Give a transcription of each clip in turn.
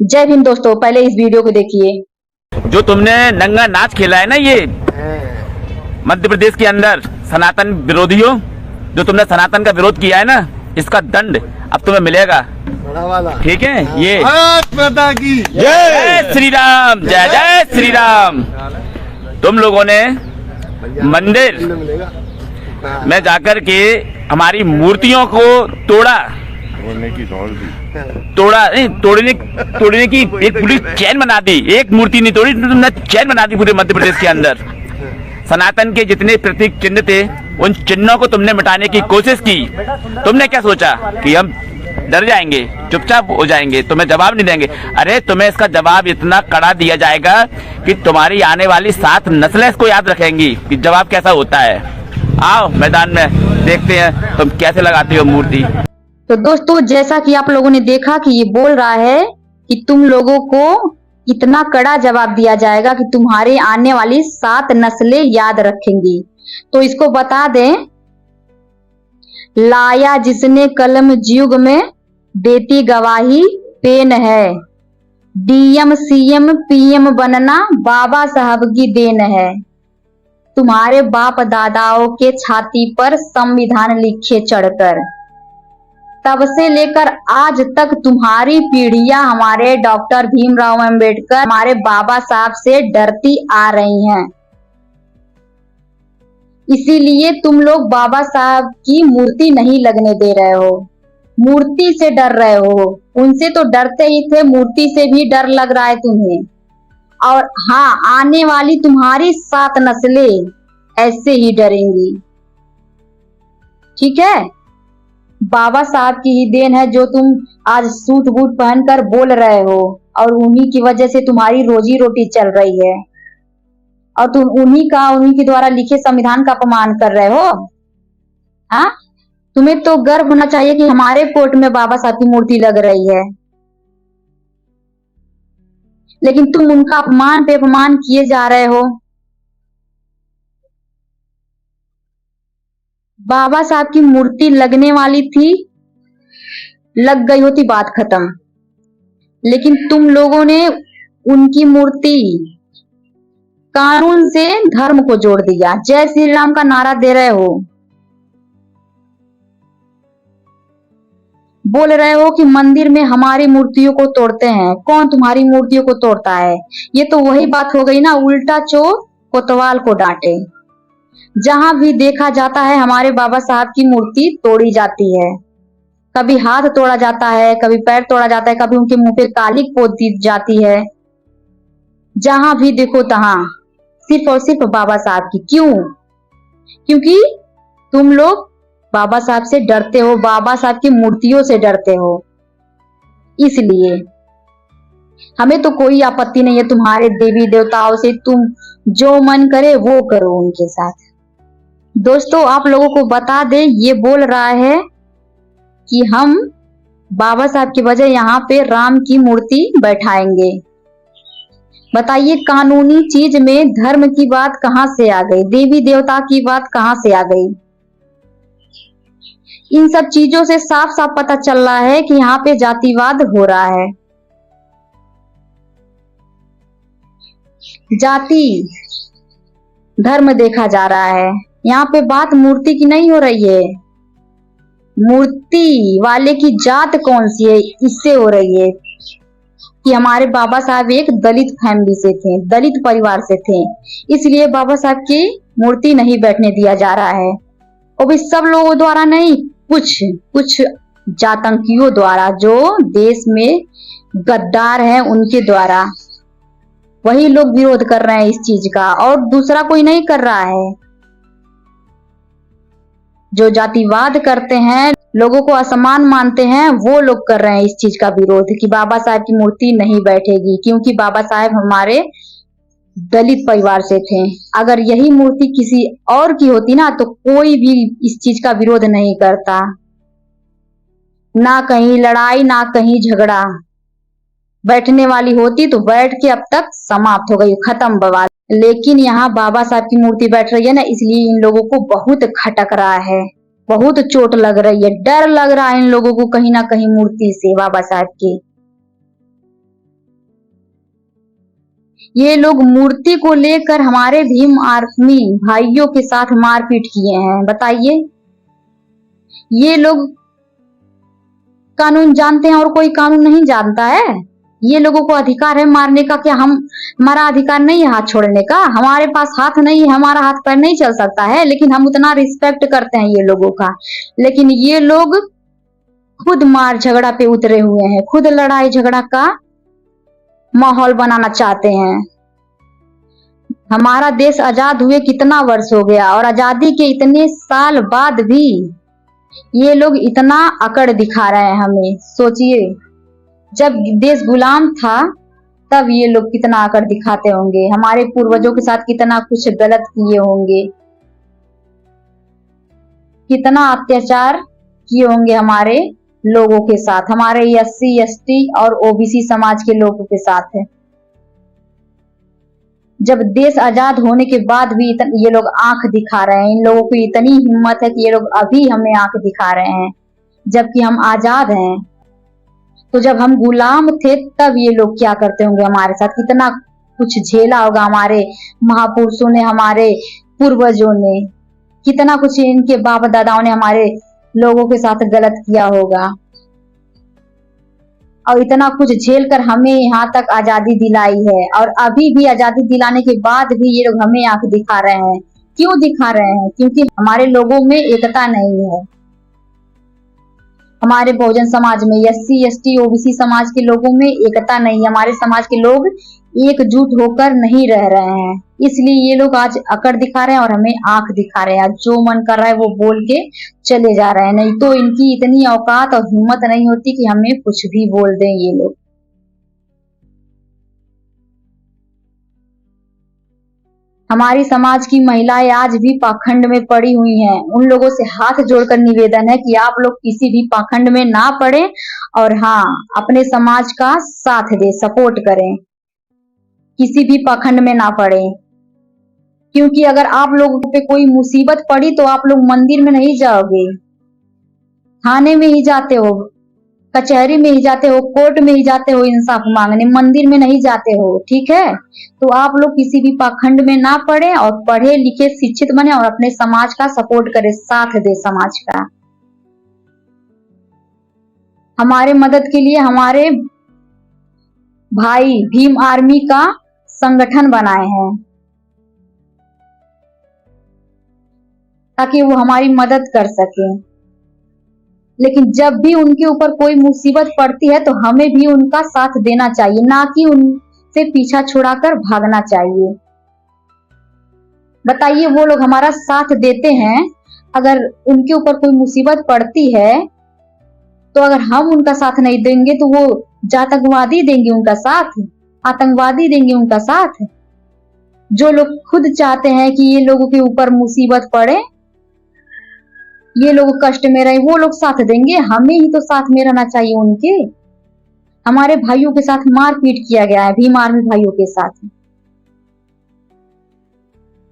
जय भीम दोस्तों, पहले इस वीडियो को देखिए। जो तुमने नंगा नाच खेला है ना, ये मध्य प्रदेश के अंदर सनातन विरोधियों, जो तुमने सनातन का विरोध किया है ना, इसका दंड अब तुम्हें मिलेगा। ठीक है। ये माता की जय श्री राम, जय जय श्री राम। तुम लोगों ने मंदिर में जाकर के हमारी मूर्तियों को तोड़ा, तोड़ने की एक पूरी चैन बना दी। एक मूर्ति नहीं तोड़ी, तुमने चैन बना दी पूरे मध्य प्रदेश के अंदर। सनातन के जितने प्रतीक चिन्ह थे, उन चिन्हों को तुमने मिटाने की कोशिश की। तुमने क्या सोचा कि हम डर जाएंगे, चुपचाप हो जाएंगे, तुम्हें जवाब नहीं देंगे? अरे तुम्हें इसका जवाब इतना कड़ा दिया जाएगा कि तुम्हारी आने वाली 7 नस्लें इसको याद रखेंगी कि जवाब कैसा होता है। आओ मैदान में देखते हैं तुम कैसे लगाती हो मूर्ति। तो दोस्तों, जैसा कि आप लोगों ने देखा कि ये बोल रहा है कि तुम लोगों को इतना कड़ा जवाब दिया जाएगा कि तुम्हारी आने वाली 7 नस्लें याद रखेंगी। तो इसको बता दें, लाया जिसने कलम युग में, देती गवाही पेन है। डीएम सीएम पीएम बनना बाबा साहब की देन है। तुम्हारे बाप दादाओं के छाती पर संविधान लिखे चढ़कर, तब से लेकर आज तक तुम्हारी पीढ़ियां हमारे डॉक्टर भीमराव अंबेडकर, हमारे बाबा साहब से डरती आ रही हैं। इसीलिए तुम लोग बाबा साहब की मूर्ति नहीं लगने दे रहे हो, मूर्ति से डर रहे हो। उनसे तो डरते ही थे, मूर्ति से भी डर लग रहा है तुम्हें। और हाँ, आने वाली तुम्हारी 7 नस्लें ऐसे ही डरेंगी। ठीक है। बाबा साहब की ही देन है जो तुम आज सूट बूट पहनकर बोल रहे हो, और उन्हीं की वजह से तुम्हारी रोजी रोटी चल रही है। और तुम उन्हीं के द्वारा लिखे संविधान का अपमान कर रहे हो। हाँ, तुम्हें तो गर्व होना चाहिए कि हमारे कोर्ट में बाबा साहब की मूर्ति लग रही है, लेकिन तुम उनका अपमान पे अपमान किए जा रहे हो। बाबा साहब की मूर्ति लगने वाली थी, लग गई होती, बात खत्म। लेकिन तुम लोगों ने उनकी मूर्ति कानून से धर्म को जोड़ दिया। जय श्री राम का नारा दे रहे हो, बोल रहे हो कि मंदिर में हमारी मूर्तियों को तोड़ते हैं। कौन तुम्हारी मूर्तियों को तोड़ता है? ये तो वही बात हो गई ना, उल्टा चोर कोतवाल को डांटे। जहां भी देखा जाता है हमारे बाबा साहब की मूर्ति तोड़ी जाती है। कभी हाथ तोड़ा जाता है, कभी पैर तोड़ा जाता है, कभी उनके मुंह पे कालिक पोत दी जाती है। जहां भी देखो तहां सिर्फ और सिर्फ बाबा साहब की। क्यों? क्योंकि तुम लोग बाबा साहब से डरते हो, बाबा साहब की मूर्तियों से डरते हो। इसलिए हमें तो कोई आपत्ति नहीं है तुम्हारे देवी देवताओं से, तुम जो मन करे वो करो उनके साथ। दोस्तों, आप लोगों को बता दे, ये बोल रहा है कि हम बाबा साहब की वजह यहाँ पे राम की मूर्ति बैठाएंगे। बताइए, कानूनी चीज में धर्म की बात कहां से आ गई? देवी देवता की बात कहां से आ गई? इन सब चीजों से साफ साफ पता चल रहा है कि यहाँ पे जातिवाद हो रहा है। जाति धर्म देखा जा रहा है। यहाँ पे बात मूर्ति की नहीं हो रही है, मूर्ति वाले की जात कौन सी है इससे हो रही है कि हमारे बाबा साहब एक दलित फैमिली से थे, दलित परिवार से थे, इसलिए बाबा साहब की मूर्ति नहीं बैठने दिया जा रहा है। और भी सब लोगों द्वारा नहीं, कुछ जातंकियों द्वारा, जो देश में गद्दार हैं उनके द्वारा। वही लोग विरोध कर रहे हैं इस चीज का, और दूसरा कोई नहीं कर रहा है। जो जातिवाद करते हैं, लोगों को असमान मानते हैं, वो लोग कर रहे हैं इस चीज का विरोध कि बाबा साहब की मूर्ति नहीं बैठेगी, क्योंकि बाबा साहब हमारे दलित परिवार से थे। अगर यही मूर्ति किसी और की होती ना, तो कोई भी इस चीज का विरोध नहीं करता। ना कहीं लड़ाई, ना कहीं झगड़ा। बैठने वाली होती तो बैठ के अब तक समाप्त हो गई, खत्म बवाल। लेकिन यहाँ बाबा साहब की मूर्ति बैठ रही है ना, इसलिए इन लोगों को बहुत खटक रहा है, बहुत चोट लग रही है, डर लग रहा है इन लोगों को कहीं ना कहीं मूर्ति से, बाबा साहब की। ये लोग मूर्ति को लेकर हमारे भीम आर्मी भाइयों के साथ मारपीट किए हैं। बताइए, ये लोग कानून जानते हैं और कोई कानून नहीं जानता है? ये लोगों को अधिकार है मारने का, क्या हमारा अधिकार नहीं है हाथ छोड़ने का? हमारे पास हाथ नहीं है, हमारा हाथ पैर नहीं चल सकता है, लेकिन हम उतना रिस्पेक्ट करते हैं ये लोगों का। लेकिन ये लोग खुद मार झगड़ा पे उतरे हुए हैं, खुद लड़ाई झगड़ा का माहौल बनाना चाहते हैं। हमारा देश आजाद हुए कितना वर्ष हो गया और आजादी के इतने साल बाद भी ये लोग इतना अकड़ दिखा रहे हैं हमें। सोचिए, जब देश गुलाम था तब ये लोग कितना अकड़ दिखाते होंगे, हमारे पूर्वजों के साथ कितना कुछ गलत किए होंगे, कितना अत्याचार किए होंगे हमारे लोगों के साथ, हमारे SC ST और OBC समाज के लोगों के साथ है। जब देश आजाद होने के बाद भी ये लोग आंख दिखा रहे हैं। इन लोगों की इतनी हिम्मत है कि ये लोग अभी हमें आंख दिखा रहे हैं, जबकि हम आजाद हैं। तो जब हम गुलाम थे तब ये लोग क्या करते होंगे हमारे साथ, कितना कुछ झेला होगा हमारे महापुरुषों ने, हमारे पूर्वजों ने, कितना कुछ इनके बाप दादाओं ने हमारे लोगों के साथ गलत किया होगा। और इतना कुछ झेल कर हमें यहाँ तक आजादी दिलाई है, और अभी भी आजादी दिलाने के बाद भी ये लोग हमें आंख दिखा रहे हैं। क्यों दिखा रहे हैं? क्योंकि हमारे लोगों में एकता नहीं है। हमारे बहुजन समाज में, SC ST OBC समाज के लोगों में एकता नहीं है। हमारे समाज के लोग एकजुट होकर नहीं रह रहे हैं, इसलिए ये लोग आज अकड़ दिखा रहे हैं और हमें आंख दिखा रहे हैं। जो मन कर रहा है वो बोल के चले जा रहे हैं, नहीं तो इनकी इतनी औकात और हिम्मत नहीं होती कि हमें कुछ भी बोल दें ये लोग। हमारी समाज की महिलाएं आज भी पाखंड में पड़ी हुई हैं। उन लोगों से हाथ जोड़कर निवेदन है कि आप लोग किसी भी पाखंड में ना पड़े और हाँ, अपने समाज का साथ दे, सपोर्ट करें, किसी भी पाखंड में ना पड़े। क्योंकि अगर आप लोगों पे कोई मुसीबत पड़ी तो आप लोग मंदिर में नहीं जाओगे, थाने में ही जाते हो, कचहरी में ही जाते हो, कोर्ट में ही जाते हो इंसाफ मांगने, मंदिर में नहीं जाते हो। ठीक है, तो आप लोग किसी भी पाखंड में ना पड़े और पढ़े लिखे शिक्षित बने और अपने समाज का सपोर्ट करें, साथ दे समाज का। हमारे मदद के लिए हमारे भाई भीम आर्मी का संगठन बनाए हैं ताकि वो हमारी मदद कर सके। लेकिन जब भी उनके ऊपर कोई मुसीबत पड़ती है तो हमें भी उनका साथ देना चाहिए, ना कि उनसे पीछा छुड़ाकर भागना चाहिए। बताइए, वो लोग हमारा साथ देते हैं, अगर उनके ऊपर कोई मुसीबत पड़ती है तो अगर हम उनका साथ नहीं देंगे तो वो जातकवादी देंगे उनका साथ, आतंकवादी देंगे उनका साथ। जो लोग खुद चाहते हैं कि ये लोगों के ऊपर मुसीबत पड़े, ये लोग कष्ट में रहे, वो लोग साथ देंगे? हमें ही तो साथ में रहना चाहिए उनके। हमारे भाइयों के साथ मारपीट किया गया है, भीम आर्मी भाइयों के साथ।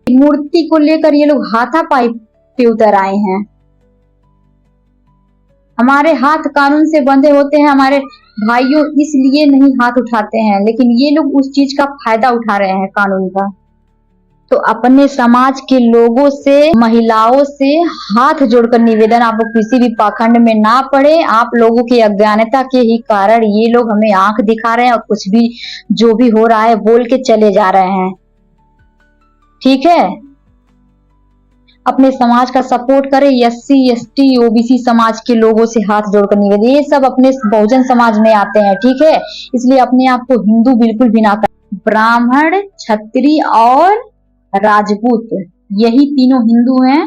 मूर्ति को लेकर ये लोग हाथापाई पे उतर आए हैं। हमारे हाथ कानून से बंधे होते हैं हमारे भाइयों, इसलिए नहीं हाथ उठाते हैं, लेकिन ये लोग उस चीज का फायदा उठा रहे हैं कानून का। तो अपने समाज के लोगों से, महिलाओं से हाथ जोड़कर निवेदन, आप लोग किसी भी पाखंड में ना पड़े। आप लोगों की अज्ञानता के ही कारण ये लोग हमें आंख दिखा रहे हैं और कुछ भी जो भी हो रहा है बोल के चले जा रहे हैं। ठीक है, अपने समाज का सपोर्ट करें। SC ST OBC समाज के लोगों से हाथ जोड़कर निवेदन, ये सब अपने बहुजन समाज में आते हैं। ठीक है, इसलिए अपने आप को हिंदू बिल्कुल भी ना करें। ब्राह्मण, क्षत्रिय और राजपूत, यही तीनों हिंदू हैं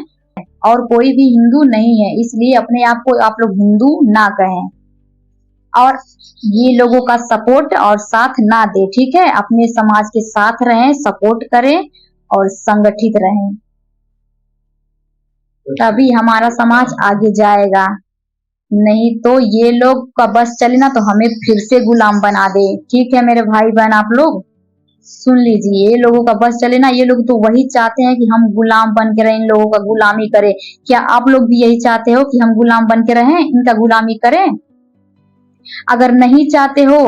और कोई भी हिंदू नहीं है, इसलिए अपने आप को आप लोग हिंदू ना कहें और ये लोगों का सपोर्ट और साथ ना दे। ठीक है, अपने समाज के साथ रहें, सपोर्ट करें और संगठित रहें, तभी हमारा समाज आगे जाएगा। नहीं तो ये लोग का बस चले ना तो हमें फिर से गुलाम बना दे। ठीक है मेरे भाई बहन, आप लोग सुन लीजिए, ये लोगों का बस चले ना, ये लोग तो वही चाहते हैं कि हम गुलाम बन के रहें, इन लोगों का गुलामी करें। क्या आप लोग भी यही चाहते हो कि हम गुलाम बन के रहें, इनका गुलामी करें? अगर नहीं चाहते हो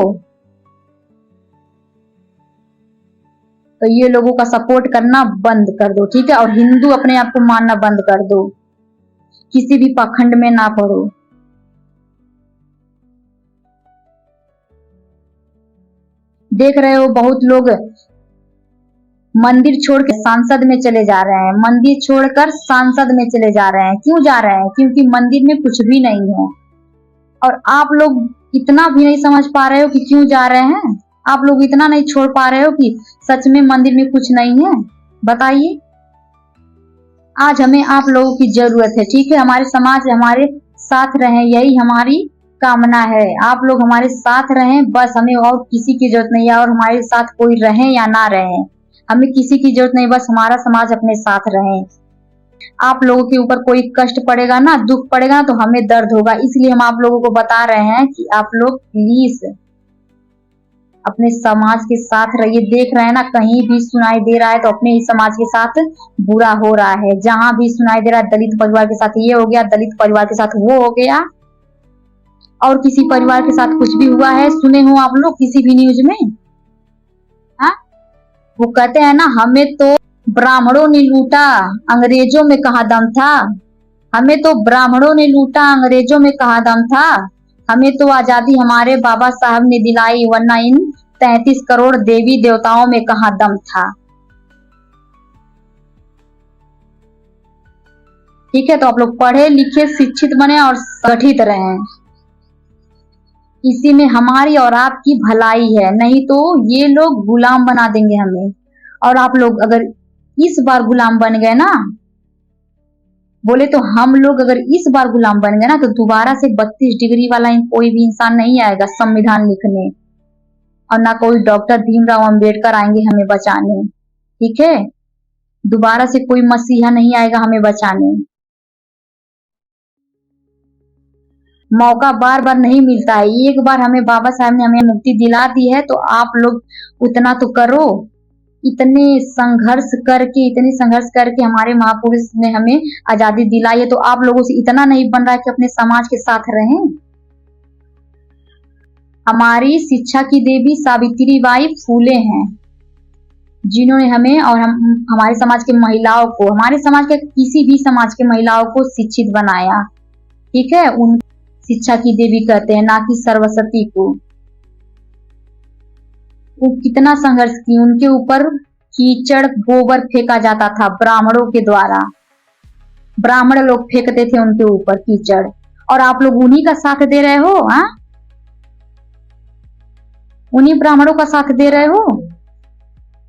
तो ये लोगों का सपोर्ट करना बंद कर दो, ठीक है। और हिंदू अपने आप को मानना बंद कर दो, किसी भी पाखंड में ना पड़ो। देख रहे हो बहुत लोग मंदिर छोड़ के सांसद में चले जा रहे हैं, मंदिर छोड़कर सांसद में चले जा रहे हैं। क्यों जा रहे हैं? क्योंकि मंदिर में कुछ भी नहीं है। और आप लोग इतना भी नहीं समझ पा रहे हो कि क्यों जा रहे हैं। आप लोग इतना नहीं छोड़ पा रहे हो कि सच में मंदिर में कुछ नहीं है। बताइए, आज हमें आप लोगों की जरूरत है, ठीक है। हमारे समाज हमारे साथ रहे, यही हमारी कामना है। आप लोग हमारे साथ रहें, बस हमें और किसी की जरूरत नहीं है। और हमारे साथ कोई रहे या ना रहे, हमें किसी की जरूरत नहीं, बस हमारा समाज अपने साथ रहे। आप लोगों के ऊपर कोई कष्ट पड़ेगा ना, दुख पड़ेगा ना, तो हमें दर्द होगा। इसलिए हम आप लोगों को बता रहे हैं कि आप लोग प्लीज अपने समाज के साथ रहिए। देख रहे हैं ना, कहीं भी सुनाई दे रहा है तो अपने ही समाज के साथ बुरा हो रहा है। जहां भी सुनाई दे रहा है दलित परिवार के साथ ये हो गया, दलित परिवार के साथ वो हो गया, और किसी परिवार के साथ कुछ भी हुआ है, सुने हो आप लोग किसी भी न्यूज में? हाँ, वो कहते हैं ना, हमें तो ब्राह्मणों ने लूटा, अंग्रेजों में कहाँ दम था। हमें तो ब्राह्मणों ने लूटा, अंग्रेजों में कहाँ दम था। हमें तो आजादी हमारे बाबा साहब ने दिलाई, वरना इन 33 करोड़ देवी देवताओं में कहाँ दम था। ठीक है, तो आप लोग पढ़े लिखे शिक्षित बने और संगठित रहें। इसी में हमारी और आपकी भलाई है, नहीं तो ये लोग गुलाम बना देंगे हमें। और आप लोग अगर इस बार गुलाम बन गए ना, बोले तो हम लोग अगर इस बार गुलाम बन गए ना, तो दोबारा से 32 डिग्री वाला कोई भी इंसान नहीं आएगा संविधान लिखने, और ना कोई डॉक्टर भीमराव अंबेडकर आएंगे हमें बचाने। ठीक है, दोबारा से कोई मसीहा नहीं आएगा हमें बचाने। मौका बार बार नहीं मिलता है, एक बार हमें बाबा साहब ने हमें मुक्ति दिला दी है, तो आप लोग उतना तो करो। इतने संघर्ष करके हमारे महापुरुष ने हमें आजादी दिलाई है, तो आप लोगों से इतना नहीं बन रहा है कि अपने समाज के साथ रहें। हमारी शिक्षा की देवी सावित्रीबाई फूले हैं, जिन्होंने हमें और हमारे समाज के महिलाओं को, हमारे समाज के किसी भी समाज के महिलाओं को शिक्षित बनाया। ठीक है, उन शिक्षा की देवी कहते हैं, ना कि सरस्वती को। वो कितना संघर्ष की, उनके ऊपर कीचड़ गोबर फेंका जाता था ब्राह्मणों के द्वारा, ब्राह्मण लोग फेंकते थे उनके ऊपर कीचड़, और आप लोग उन्हीं का साथ दे रहे हो। हाँ, उन्हीं ब्राह्मणों का साथ दे रहे हो।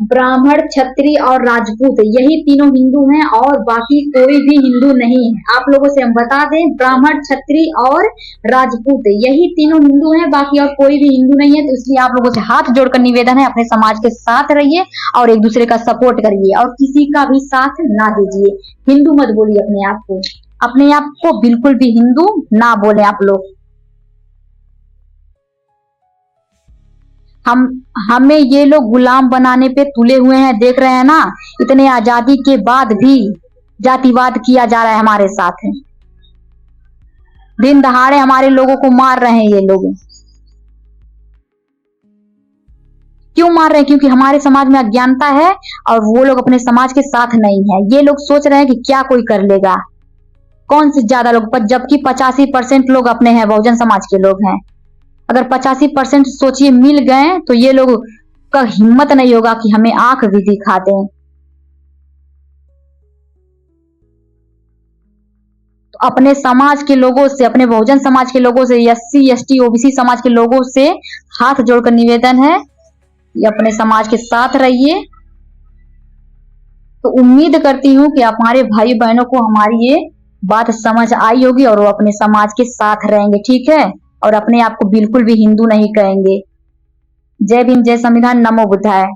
ब्राह्मण, क्षत्रिय और राजपूत, यही तीनों हिंदू हैं और बाकी कोई भी हिंदू नहीं है। आप लोगों से हम बता दें, ब्राह्मण, क्षत्रिय और राजपूत, यही तीनों हिंदू हैं, बाकी और कोई भी हिंदू नहीं है। तो इसलिए आप लोगों से हाथ जोड़कर निवेदन है, अपने समाज के साथ रहिए और एक दूसरे का सपोर्ट करिए, और किसी का भी साथ ना दीजिए। हिंदू मत बोलिए अपने आप को बिल्कुल भी हिंदू ना बोले आप लोग। हमें ये लोग गुलाम बनाने पे तुले हुए हैं। देख रहे हैं ना, इतने आजादी के बाद भी जातिवाद किया जा रहा है हमारे साथ। दिन दहाड़े हमारे लोगों को मार रहे हैं ये लोग। क्यों मार रहे हैं? क्योंकि हमारे समाज में अज्ञानता है और वो लोग अपने समाज के साथ नहीं है। ये लोग सोच रहे हैं कि क्या कोई कर लेगा, कौन से ज्यादा लोग, जबकि 85% लोग अपने हैं, बहुजन समाज के लोग हैं। अगर 85% सोचिए मिल गए तो ये लोग का हिम्मत नहीं होगा कि हमें आंख भी दिखा दें। तो अपने समाज के लोगों से, अपने बहुजन समाज के लोगों से, SC ST OBC समाज के लोगों से हाथ जोड़कर निवेदन है कि अपने समाज के साथ रहिए। तो उम्मीद करती हूँ कि हमारे भाई बहनों को हमारी ये बात समझ आई होगी और वो अपने समाज के साथ रहेंगे। ठीक है, और अपने आप को बिल्कुल भी हिंदू नहीं कहेंगे। जय भीम, जय संविधान, नमो बुद्धाय।